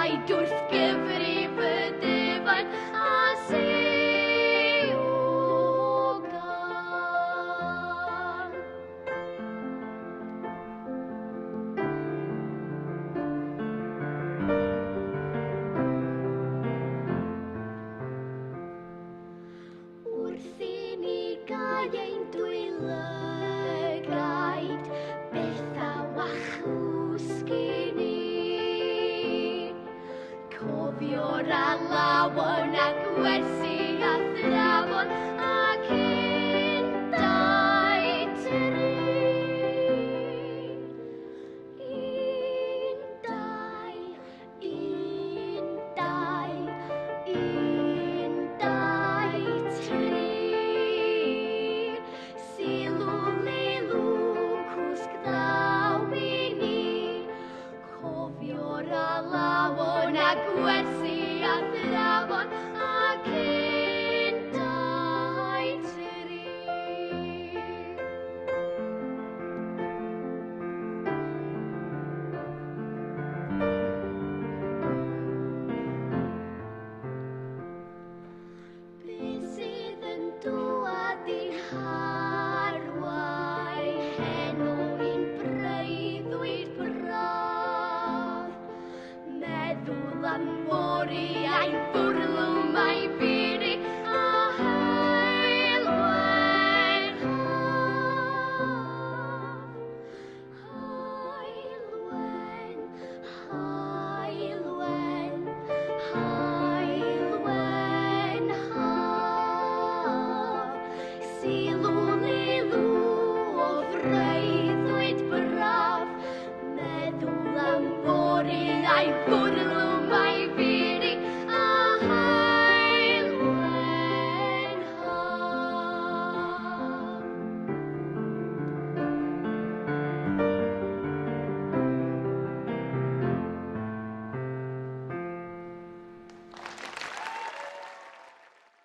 rhaid wrth gyfrif y dyfan a siwgan. Wrth i ni gael ein dwylygaid, beth a wachwsgi ni. Cofio'r alawon ac wersi a thrafon ac undau tri. Un, dau, tri. Silw, lilw, cwsg ddaw i ni. Cofio'r alawon ac wersi a thrafon ac undau tri. Beth sydd yn dŵad i harwau heno un breuddwyd braf. Meddwl am oriau bwrlw mae biri a heilwen haf. Heilwen, heilwen, heilwen haf. Silw, lilw o freuddwyd braf, meddwl am oriau